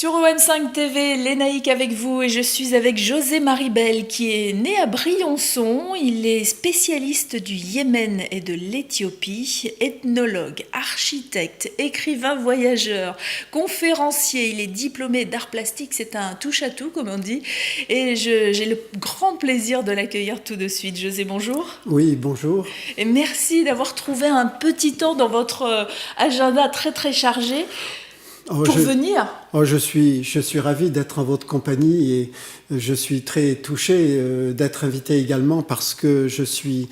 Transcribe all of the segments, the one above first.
Sur OM5 TV, Lénaïque avec vous et je suis avec José Maribel qui est né à Briançon. Il est spécialiste du Yémen et de l'Éthiopie, ethnologue, architecte, écrivain voyageur, conférencier. Il est diplômé d'art plastique, c'est un touche-à-tout comme on dit. Et j'ai le grand plaisir de l'accueillir tout de suite. José, bonjour. Oui, bonjour. Et merci d'avoir trouvé un petit temps dans votre agenda très très chargé pour venir. Je suis ravi d'être en votre compagnie et je suis très touché d'être invité également parce que je suis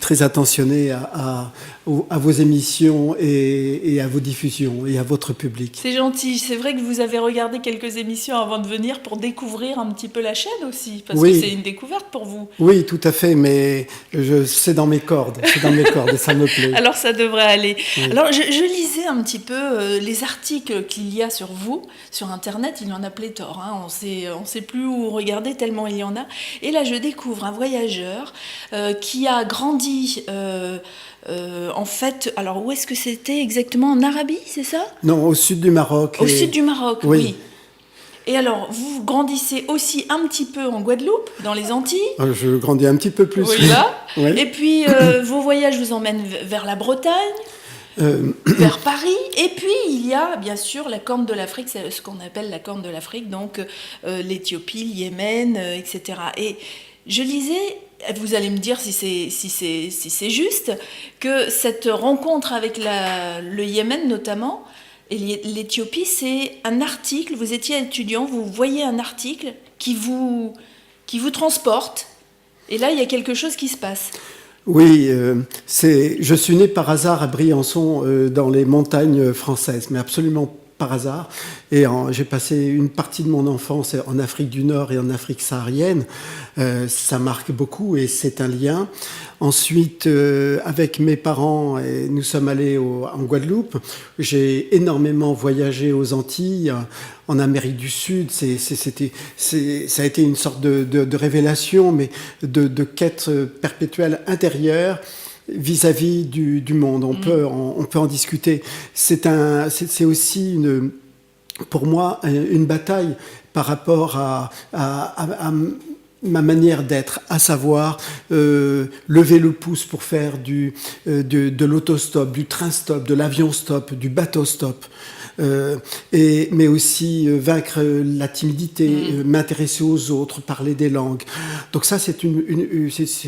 très attentionné à vos émissions et à vos diffusions et à votre public. C'est gentil. C'est vrai que vous avez regardé quelques émissions avant de venir pour découvrir un petit peu la chaîne aussi, parce que c'est une découverte pour vous. Oui, tout à fait, mais c'est dans mes cordes. C'est dans mes cordes et ça me plaît. Alors ça devrait aller. Oui. Alors je lisais un petit peu les articles qu'il y a sur vous, sur Internet. Il y en a pléthore. Hein. On sait plus où regarder tellement il y en a. Et là, je découvre un voyageur qui a grandi. En fait, alors où est-ce que c'était exactement? En Arabie, c'est ça? Non, au sud du Maroc. Au sud du Maroc, oui. Et alors, vous grandissez aussi un petit peu en Guadeloupe, dans les Antilles? Je grandis un petit peu plus. Oui, là. Oui. Et puis, vos voyages vous emmènent vers la Bretagne, vers Paris. Et puis, il y a, bien sûr, la Corne de l'Afrique, c'est ce qu'on appelle la Corne de l'Afrique, donc l'Éthiopie, le Yémen, etc. Et je lisais... Vous allez me dire si c'est juste, que cette rencontre avec le Yémen notamment, et l'Éthiopie, c'est un article, vous étiez étudiant, vous voyez un article qui vous transporte, et là il y a quelque chose qui se passe. Oui, je suis né par hasard à Briançon, dans les montagnes françaises, mais absolument par hasard. Et j'ai passé une partie de mon enfance en Afrique du Nord et en Afrique saharienne. Ça marque beaucoup et c'est un lien. Ensuite, avec mes parents, nous sommes allés en Guadeloupe. J'ai énormément voyagé aux Antilles, en Amérique du Sud. Ça a été une sorte de révélation, mais de quête perpétuelle intérieure vis-à-vis du monde. On peut en discuter. C'est aussi pour moi une bataille par rapport à ma manière d'être, à savoir lever le pouce pour faire de l'autostop, du train-stop, de l'avion-stop, du bateau-stop. Mais aussi vaincre la timidité, m'intéresser aux autres, parler des langues. Donc ça, c'est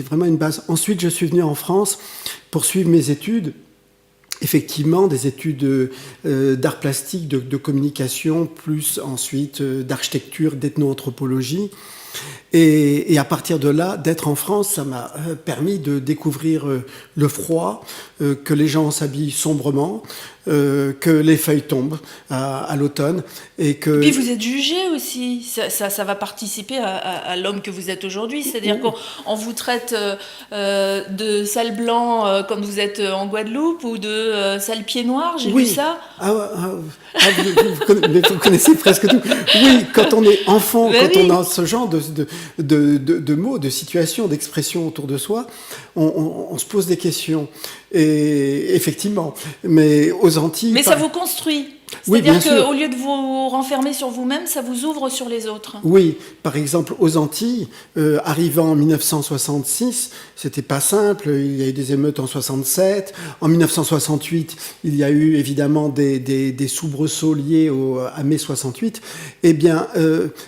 vraiment une base. Ensuite, je suis venu en France pour suivre mes études. Effectivement, des études d'art plastique, de communication, plus ensuite d'architecture, d'ethnoanthropologie. Et à partir de là, d'être en France, ça m'a permis de découvrir le froid, que les gens s'habillent sombrement, que les feuilles tombent à l'automne. Et puis vous êtes jugé aussi, ça va participer à l'homme que vous êtes aujourd'hui, c'est-à-dire qu'on vous traite de sale blanc quand vous êtes en Guadeloupe ou de sale pied noir, j'ai vu ça. Vous connaissez presque tout. Oui, quand on est enfant, on a ce genre de mots, de situations, d'expressions autour de soi, on se pose des questions. Et effectivement, mais aux Antilles... Mais ça vous construit. C'est-à-dire qu'au lieu de vous renfermer sur vous-même, ça vous ouvre sur les autres. Oui, par exemple, aux Antilles, arrivant en 1966, c'était pas simple. Il y a eu des émeutes en 67. En 1968, il y a eu évidemment des soubresauts liés à mai 68. Eh bien,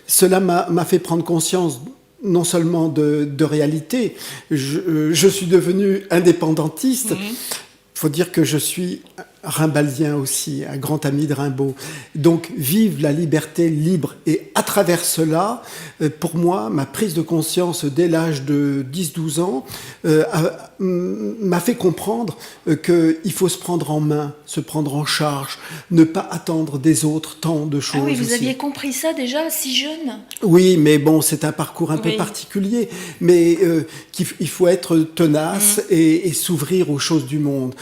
cela m'a fait prendre conscience non seulement de réalité. Je suis devenu indépendantiste. Faut dire que je suis rimbaudien aussi, un grand ami de Rimbaud. Donc, vive la liberté libre. Et à travers cela, pour moi, ma prise de conscience dès l'âge de 10-12 ans m'a fait comprendre qu'il faut se prendre en main, se prendre en charge, ne pas attendre des autres tant de choses. Ah oui, vous aussi. aviez compris ça déjà si jeune? Oui, mais bon, c'est un parcours un peu particulier. Mais il faut être tenace et s'ouvrir aux choses du monde.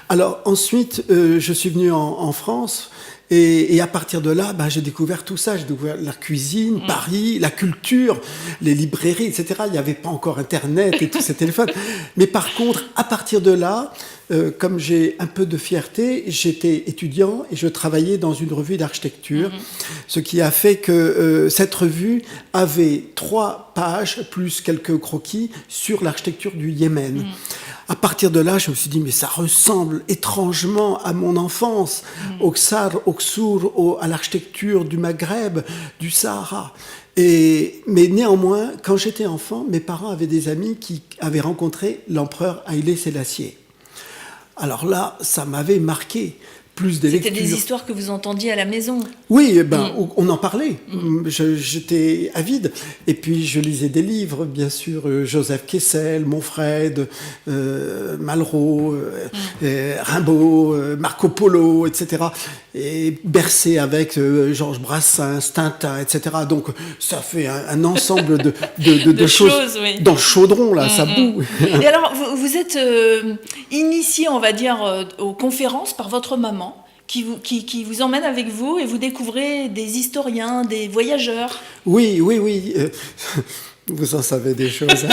Alors ensuite, je suis venu en France et à partir de là, j'ai découvert tout ça. J'ai découvert la cuisine, Paris, la culture, les librairies, etc. Il n'y avait pas encore Internet et tous ces téléphones. Mais par contre, à partir de là, comme j'ai un peu de fierté, j'étais étudiant et je travaillais dans une revue d'architecture, ce qui a fait que cette revue avait 3 pages plus quelques croquis sur l'architecture du Yémen. À partir de là, je me suis dit, mais ça ressemble étrangement à mon enfance, au Ksar, au Ksour, à l'architecture du Maghreb, du Sahara. Mais néanmoins, quand j'étais enfant, mes parents avaient des amis qui avaient rencontré l'empereur Haïlé Sélassié. Alors là, ça m'avait marqué. Plus des C'était lectures. des histoires que vous entendiez à la maison. Oui, on en parlait. J'étais avide. Et puis, je lisais des livres, bien sûr, Joseph Kessel, Monfred, Malraux, Rimbaud, Marco Polo, etc. Et bercé avec Georges Brassens, Tintin, etc. Donc, ça fait un ensemble de choses. Oui. Dans le chaudron, là, ça boue. Et alors, vous êtes initié, on va dire, aux conférences par votre maman, qui vous emmène avec vous et vous découvrez des historiens, des voyageurs. Oui. Vous en savez des choses.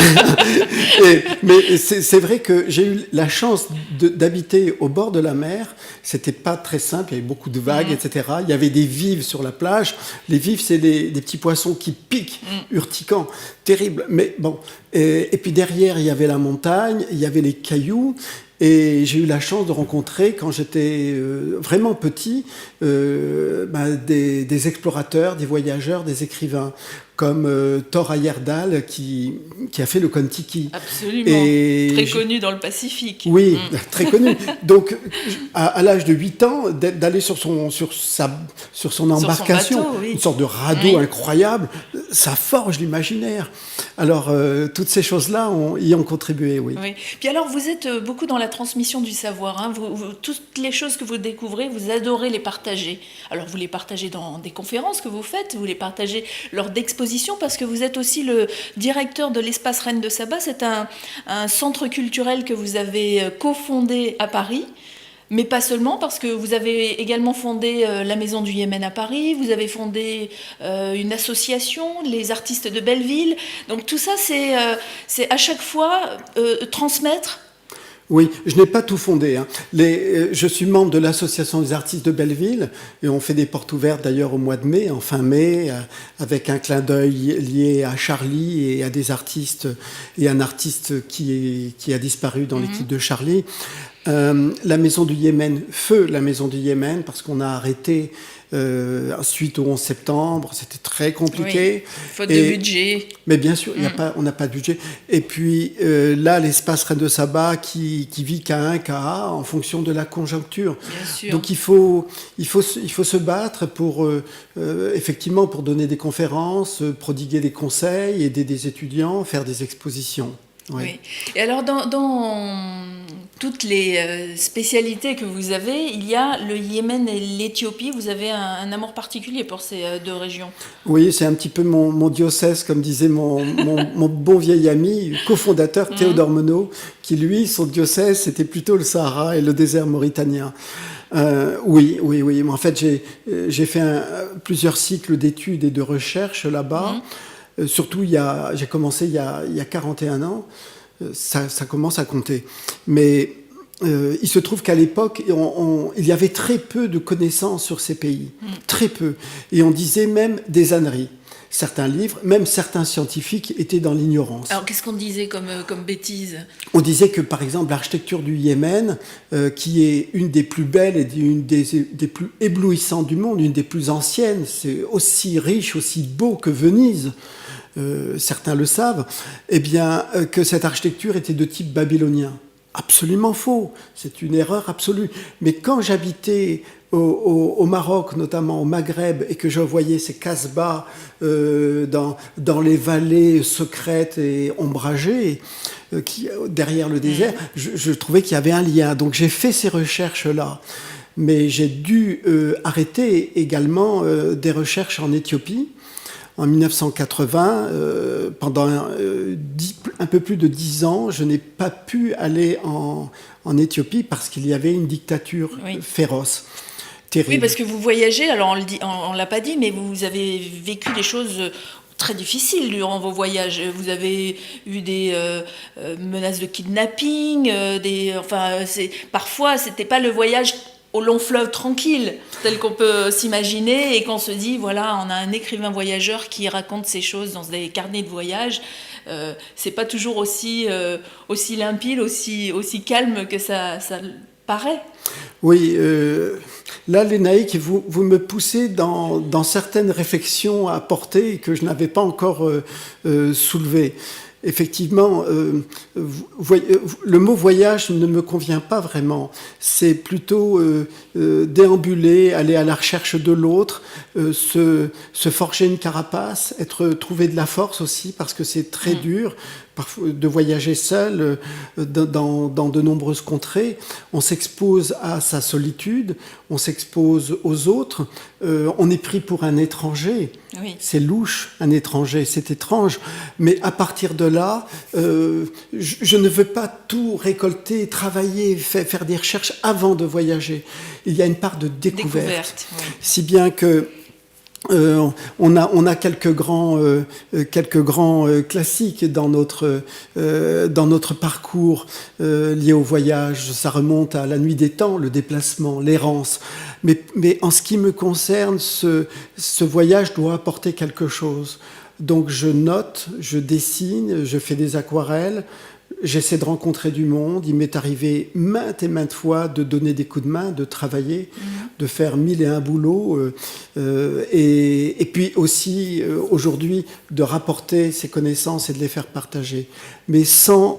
Mais c'est vrai que j'ai eu la chance d'habiter au bord de la mer. C'était pas très simple, il y avait beaucoup de vagues, etc. Il y avait des vives sur la plage. Les vives, c'est des petits poissons qui piquent, urticants, terribles. Mais bon. Et puis derrière, il y avait la montagne, il y avait les cailloux. Et j'ai eu la chance de rencontrer, quand j'étais vraiment petit, des explorateurs, des voyageurs, des écrivains, comme Thor Heyerdahl qui a fait le Kon-Tiki. Absolument, très connu dans le Pacifique. Oui, très connu. Donc, à l'âge de 8 ans, d'aller sur son embarcation, bateau, oui. une sorte de radeau incroyable, ça forge l'imaginaire. Alors, toutes ces choses-là y ont contribué, oui. Puis alors, vous êtes beaucoup dans la transmission du savoir. Hein. Toutes les choses que vous découvrez, vous adorez les partager. Alors, vous les partagez dans des conférences que vous faites, vous les partagez lors d'expositions, parce que vous êtes aussi le directeur de l'Espace Reine de Saba. C'est un centre culturel que vous avez cofondé à Paris. Mais pas seulement, parce que vous avez également fondé la Maison du Yémen à Paris, vous avez fondé une association, les artistes de Belleville. Donc tout ça, c'est à chaque fois transmettre. Oui, je n'ai pas tout fondé. Hein. Je suis membre de l'association des artistes de Belleville et on fait des portes ouvertes d'ailleurs au mois de mai, en fin mai, avec un clin d'œil lié à Charlie et à des artistes et un artiste qui a disparu dans l'équipe de Charlie. La Maison du Yémen, feu la Maison du Yémen, parce qu'on a arrêté suite au 11 septembre, c'était très compliqué. Oui, faute de budget. Mais bien sûr, on n'a pas de budget. Et puis là, l'espace Reine de Saba qui vit K1, KA en fonction de la conjoncture. Bien sûr. Donc il faut se battre pour effectivement pour donner des conférences, prodiguer des conseils, aider des étudiants, faire des expositions. Oui. Et alors, dans toutes les spécialités que vous avez, il y a le Yémen et l'Éthiopie. Vous avez un amour particulier pour ces deux régions. Oui, c'est un petit peu mon diocèse, comme disait mon bon vieil ami, cofondateur Théodore Monod, qui lui, son diocèse, c'était plutôt le Sahara et le désert mauritanien. Oui. En fait, j'ai fait plusieurs cycles d'études et de recherche là-bas. Surtout, j'ai commencé il y a 41 ans, ça commence à compter. Mais il se trouve qu'à l'époque, il y avait très peu de connaissances sur ces pays, très peu. Et on disait même des âneries. Certains livres, même certains scientifiques étaient dans l'ignorance. Alors, qu'est-ce qu'on disait comme bêtise ? On disait que, par exemple, l'architecture du Yémen, qui est une des plus belles et une des plus éblouissantes du monde, une des plus anciennes, c'est aussi riche, aussi beau que Venise, certains le savent, eh bien, que cette architecture était de type babylonien. Absolument faux, c'est une erreur absolue. Mais quand j'habitais au Maroc, notamment au Maghreb, et que je voyais ces casbahs dans les vallées secrètes et ombragées, derrière le désert, je trouvais qu'il y avait un lien. Donc j'ai fait ces recherches-là. Mais j'ai dû arrêter également des recherches en Éthiopie. En 1980, pendant un peu plus de 10 ans, je n'ai pas pu aller en Éthiopie parce qu'il y avait une dictature féroce. Terrible. Oui, parce que vous voyagez, alors on l'a pas dit, mais vous avez vécu des choses très difficiles durant vos voyages. Vous avez eu des menaces de kidnapping, parfois c'était pas le voyage au long fleuve tranquille, tel qu'on peut s'imaginer, et qu'on se dit, voilà, on a un écrivain voyageur qui raconte ces choses dans des carnets de voyage. C'est pas toujours aussi limpide, aussi calme que ça paraît. Oui, là, Lénaïque, vous me poussez dans certaines réflexions à porter que je n'avais pas encore soulevées. Effectivement, le mot voyage ne me convient pas vraiment. C'est plutôt déambuler, aller à la recherche de l'autre, se forger une carapace, trouver de la force aussi, parce que c'est très dur parfois de voyager seul dans de nombreuses contrées. On s'expose à sa solitude, on s'expose aux autres, on est pris pour un étranger. Oui. C'est louche, un étranger, c'est étrange. Mais à partir de là, je ne veux pas tout récolter, travailler, faire des recherches avant de voyager. Il y a une part de découverte. Oui. Si bien que on a quelques grands classiques dans notre parcours liés au voyage. Ça remonte à la nuit des temps, le déplacement, l'errance. Mais en ce qui me concerne, ce voyage doit apporter quelque chose. Donc je note, je dessine, je fais des aquarelles. J'essaie de rencontrer du monde. Il m'est arrivé maintes et maintes fois de donner des coups de main, de travailler, de faire 1001 boulots. Et puis aussi, aujourd'hui, de rapporter ces connaissances et de les faire partager. Mais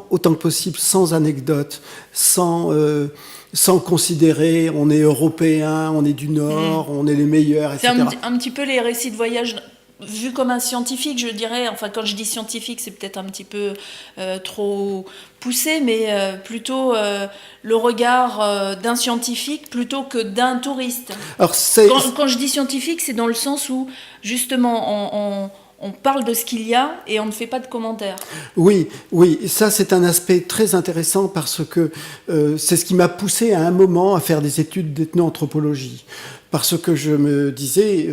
autant que possible, sans anecdote, sans considérer on est européen, on est du Nord, on est les meilleurs, etc. C'est un petit peu les récits de voyage vu comme un scientifique, je dirais. Enfin, quand je dis scientifique, c'est peut-être un petit peu trop poussé, mais plutôt le regard d'un scientifique plutôt que d'un touriste. Alors, quand je dis scientifique, c'est dans le sens où, justement, on parle de ce qu'il y a et on ne fait pas de commentaires. Oui, ça c'est un aspect très intéressant parce que c'est ce qui m'a poussé à un moment à faire des études d'ethnoanthropologie. Parce que je me disais...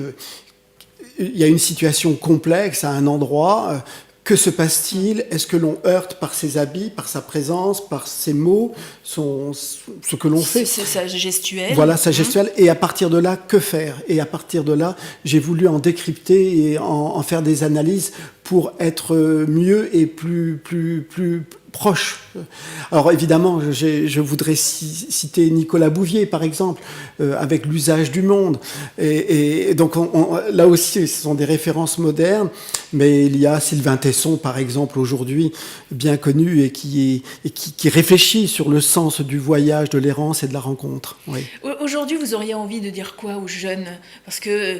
il y a une situation complexe à un endroit. Que se passe-t-il? Est-ce que l'on heurte par ses habits, par sa présence, par ses mots, ce que l'on fait? C'est sa gestuelle. Voilà, sa gestuelle. Et à partir de là, que faire? Et à partir de là, j'ai voulu en décrypter et en faire des analyses pour être mieux et plus proche. Alors évidemment, je voudrais citer Nicolas Bouvier, par exemple, avec l'usage du monde. Et donc là aussi, ce sont des références modernes, mais il y a Sylvain Tesson, par exemple, aujourd'hui, bien connu et qui réfléchit sur le sens du voyage, de l'errance et de la rencontre. Oui. Aujourd'hui, vous auriez envie de dire quoi aux jeunes? Parce que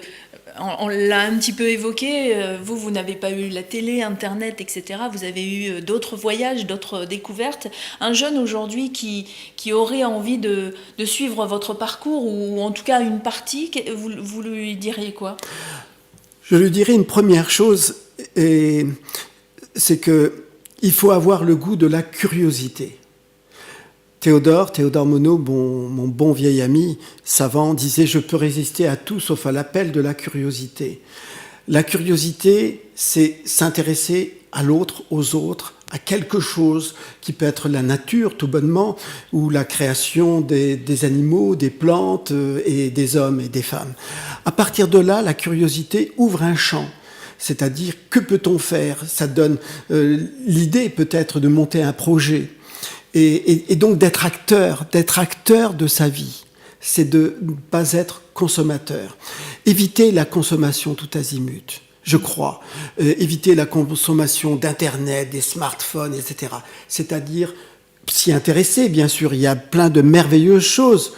on l'a un petit peu évoqué, vous n'avez pas eu la télé, Internet, etc. Vous avez eu d'autres voyages, d'autres découvertes. Un jeune aujourd'hui qui aurait envie de suivre votre parcours, ou en tout cas une partie, vous lui diriez quoi? Je lui dirais une première chose, et c'est qu'il faut avoir le goût de la curiosité. Théodore Monod, mon bon vieil ami savant, disait « Je peux résister à tout sauf à l'appel de la curiosité ». La curiosité, c'est s'intéresser à l'autre, aux autres, à quelque chose qui peut être la nature, tout bonnement, ou la création des animaux, des plantes et des hommes et des femmes. À partir de là, la curiosité ouvre un champ. C'est-à-dire, que peut-on faire? Ça donne l'idée peut-être de monter un projet. Et donc d'être acteur de sa vie, c'est de ne pas être consommateur. Éviter la consommation tout azimut, je crois. Éviter la consommation d'Internet, des smartphones, etc. C'est-à-dire s'y intéresser, bien sûr. Il y a plein de merveilleuses choses,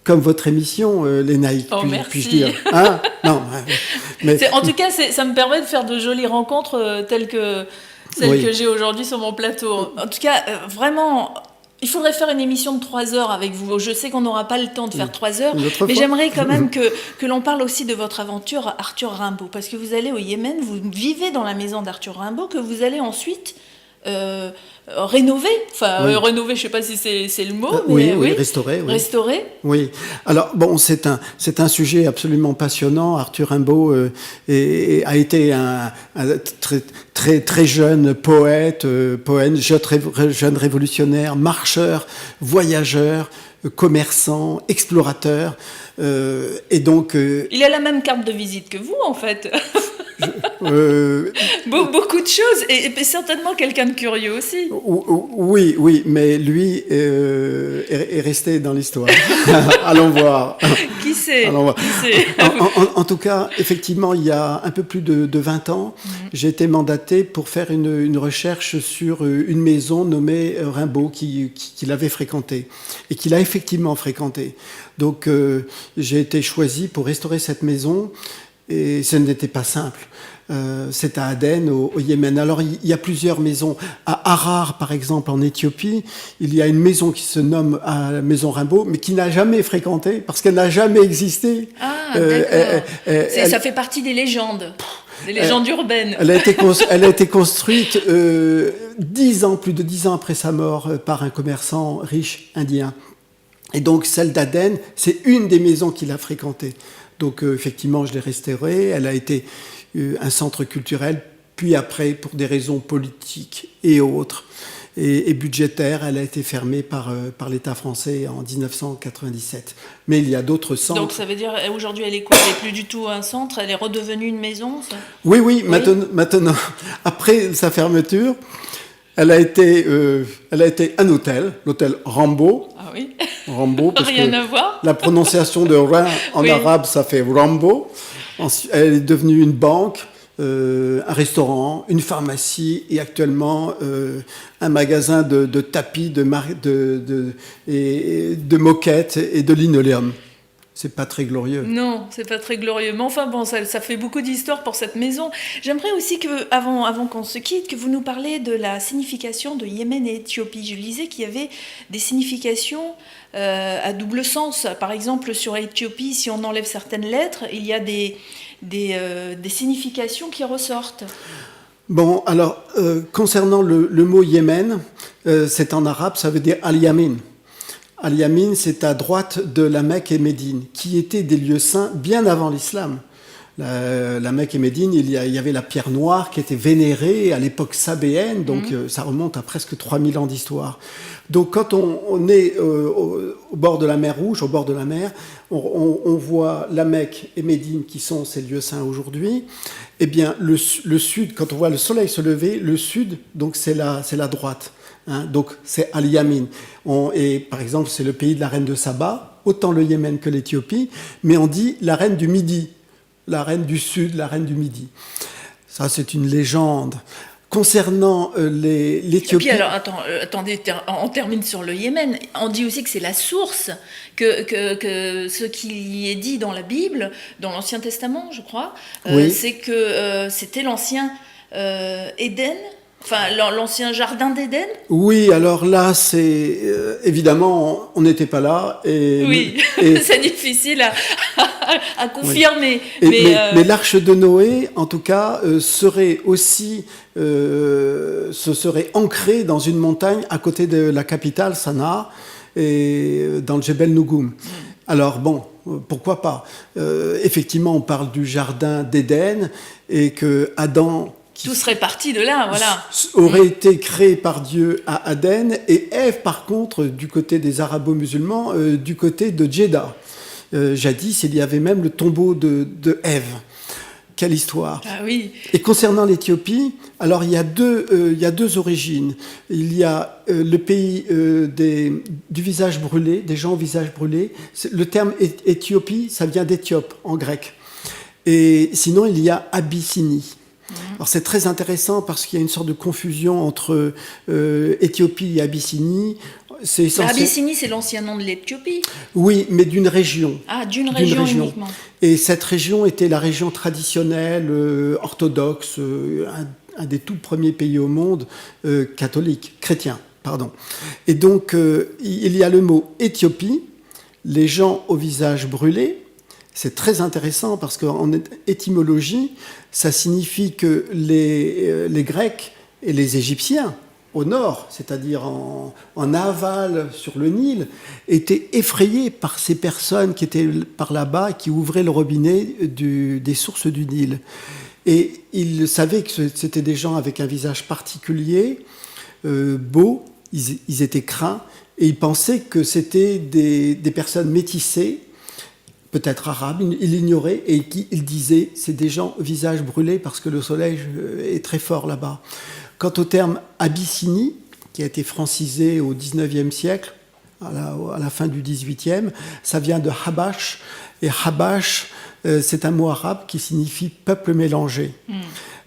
comme votre émission, Lénaïque, puis-je dire. Hein? Non, mais... En tout cas, ça me permet de faire de jolies rencontres telles que... celle que j'ai aujourd'hui sur mon plateau. En tout cas, vraiment, il faudrait faire une émission de 3 heures avec vous. Je sais qu'on n'aura pas le temps de faire 3 heures, mais j'aimerais quand même que l'on parle aussi de votre aventure Arthur Rimbaud, parce que vous allez au Yémen, vous vivez dans la maison d'Arthur Rimbaud, que vous allez ensuite rénové. Enfin, rénové, je ne sais pas si c'est le mot, mais oui, restauré. Oui. Restauré. Oui. Alors, bon, c'est un sujet absolument passionnant. Arthur Rimbaud a été un très jeune poète, jeune révolutionnaire, marcheur, voyageur, commerçant, explorateur. Et donc, il a la même carte de visite que vous, en fait. Beaucoup de choses, et certainement quelqu'un de curieux aussi. Oui, mais lui est resté dans l'histoire. Allons voir. Qui sait, En tout cas, effectivement, il y a un peu plus de 20 ans, j'ai été mandaté pour faire une recherche sur une maison nommée Rimbaud qu'il avait fréquentée et qu'il a effectivement fréquentée. Donc, j'ai été choisi pour restaurer cette maison. Et ce n'était pas simple. C'est à Aden, au Yémen. Alors, il y a plusieurs maisons. À Harar, par exemple, en Éthiopie, il y a une maison qui se nomme la maison Rimbaud, mais qui n'a jamais fréquenté, parce qu'elle n'a jamais existé. Ah, d'accord. Ça fait partie des légendes. Des légendes urbaines. Elle a été construite plus de 10 ans après sa mort par un commerçant riche indien. Et donc, celle d'Aden, c'est une des maisons qu'il a fréquentées. Donc, effectivement, je l'ai restaurée. Elle a été un centre culturel. Puis après, pour des raisons politiques et autres, et budgétaires, elle a été fermée par l'État français en 1997. Mais il y a d'autres centres. Donc, ça veut dire, aujourd'hui, elle est quoi ? Elle n'est plus du tout un centre, elle est redevenue une maison, ça ? Oui. Maintenant, après sa fermeture, elle a été un hôtel, l'hôtel Rimbaud. Ah oui. Rimbaud, parce rien que à voir. La prononciation de Rhin en arabe, ça fait Rimbaud. Ensuite, elle est devenue une banque, un restaurant, une pharmacie et actuellement un magasin de tapis, de moquettes et de linoléum. C'est pas très glorieux. Non, c'est pas très glorieux. Mais enfin, bon, ça fait beaucoup d'histoire pour cette maison. J'aimerais aussi que, avant qu'on se quitte, que vous nous parliez de la signification de Yémen et Éthiopie. Je lisais qu'il y avait des significations à double sens. Par exemple, sur Éthiopie, si on enlève certaines lettres, il y a des significations qui ressortent. Bon, alors, concernant le mot Yémen, c'est en arabe, ça veut dire Al-Yamin. Al-Yamin, c'est à droite de la Mecque et Médine, qui étaient des lieux saints bien avant l'islam. La Mecque et Médine, il y avait la pierre noire qui était vénérée à l'époque sabéenne, donc ça remonte à presque 3000 ans d'histoire. Donc quand on est au bord de la mer Rouge, au bord de la mer, on voit la Mecque et Médine qui sont ces lieux saints aujourd'hui. Eh bien, le sud, quand on voit le soleil se lever, le sud, donc c'est la droite. Hein, donc c'est Al-Yamin. Et par exemple, c'est le pays de la reine de Saba, autant le Yémen que l'Éthiopie, mais on dit la reine du Midi, la reine du Sud, la reine du Midi. Ça, c'est une légende. Concernant l'Éthiopie... Et puis alors, attendez, on termine sur le Yémen. On dit aussi que c'est la source, que ce qui est dit dans la Bible, dans l'Ancien Testament, je crois, c'est que c'était l'ancien Éden. Enfin, l'ancien jardin d'Éden ? Oui, alors là, c'est... évidemment, on n'était pas là. Oui, c'est difficile à confirmer. Oui. Mais l'arche de Noé, en tout cas, serait aussi... se serait ancrée dans une montagne à côté de la capitale, Sanaa, et dans le Djebel Nougoum. Alors bon, pourquoi pas ? Effectivement, on parle du jardin d'Éden et que Adam... Tout serait parti de là, voilà. Aurait été créé par Dieu à Aden, et Ève, par contre, du côté des arabo-musulmans, du côté de Djeddah. Jadis, il y avait même le tombeau de Ève. Quelle histoire. Ah oui. Et concernant l'Éthiopie, alors il y a deux origines. Il y a le pays du visage brûlé, des gens au visage brûlé. Le terme Éthiopie, ça vient d'Éthiope, en grec. Et sinon, il y a Abyssinie. Alors c'est très intéressant parce qu'il y a une sorte de confusion entre Éthiopie et Abyssinie. Abyssinie, c'est l'ancien nom de l'Éthiopie. Oui, mais d'une région. Ah, d'une région uniquement. Et cette région était la région traditionnelle, orthodoxe, un des tout premiers pays au monde chrétien. Et donc, il y a le mot Éthiopie, les gens au visage brûlé. C'est très intéressant parce qu'en étymologie, ça signifie que les Grecs et les Égyptiens, au nord, c'est-à-dire en aval sur le Nil, étaient effrayés par ces personnes qui étaient par là-bas et qui ouvraient le robinet des sources du Nil. Et ils savaient que c'était des gens avec un visage particulier, beau, ils étaient craints, et ils pensaient que c'était des personnes métissées, peut-être arabes, ils l'ignoraient, et ils disaient c'est des gens au visage brûlé parce que le soleil est très fort là-bas. Quant au terme Abyssinie, qui a été francisé au XIXe siècle, à la fin du XVIIIe, ça vient de Habash, et Habash, c'est un mot arabe qui signifie peuple mélangé.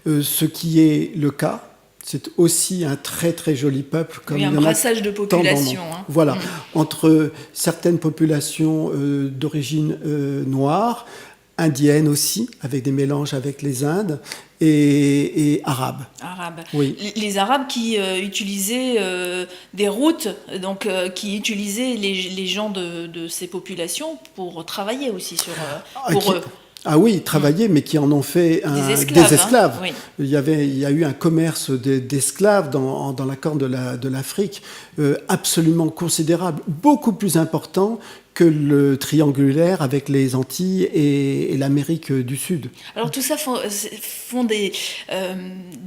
Ce qui est le cas. C'est aussi un très très joli peuple. Comme un brassage de population. Voilà, entre certaines populations d'origine noire, indienne aussi, avec des mélanges avec les Indes, et arabes. Oui. Les Arabes qui utilisaient des routes, donc qui utilisaient les gens de ces populations pour travailler aussi pour eux. Ah oui, travailler, mais qui en ont fait des esclaves. Hein. Oui. Il y a eu un commerce d'esclaves dans la corne de l'Afrique absolument considérable, beaucoup plus important que le triangulaire avec les Antilles et l'Amérique du Sud. Alors tout ça font des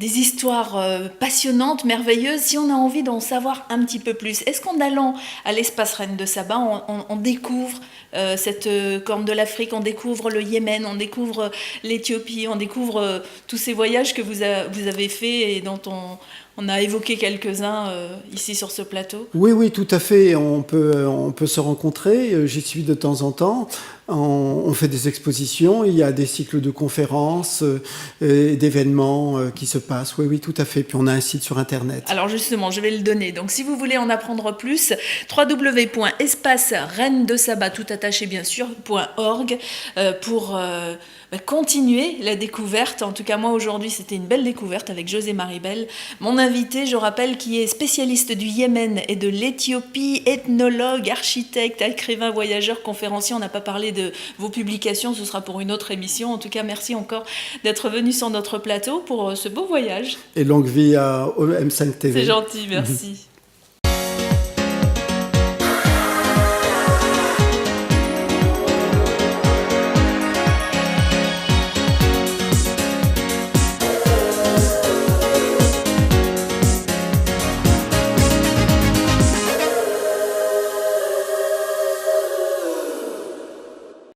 histoires passionnantes, merveilleuses. Si on a envie d'en savoir un petit peu plus, est-ce qu'en allant à l'espace Reine de Saba, on découvre cette corne de l'Afrique, on découvre le Yémen, on découvre l'Éthiopie, on découvre tous ces voyages que vous avez faits et dont on a évoqué quelques-uns ici sur ce plateau? Oui, tout à fait. On peut se rencontrer. J'y suis de temps en temps. On fait des expositions. Il y a des cycles de conférences, d'événements qui se passent. Oui, tout à fait. Puis on a un site sur Internet. Alors justement, je vais le donner. Donc si vous voulez en apprendre plus, www.espacereine-de-saba, tout attaché bien sûr, .org, pour continuer la découverte. En tout cas, moi aujourd'hui, c'était une belle découverte avec José Maribel. Mon invité, je rappelle, qui est spécialiste du Yémen et de l'Éthiopie, ethnologue, architecte, écrivain, voyageur, conférencier. On n'a pas parlé de vos publications, ce sera pour une autre émission. En tout cas, merci encore d'être venu sur notre plateau pour ce beau voyage. Et longue vie à M5 TV. C'est gentil, merci.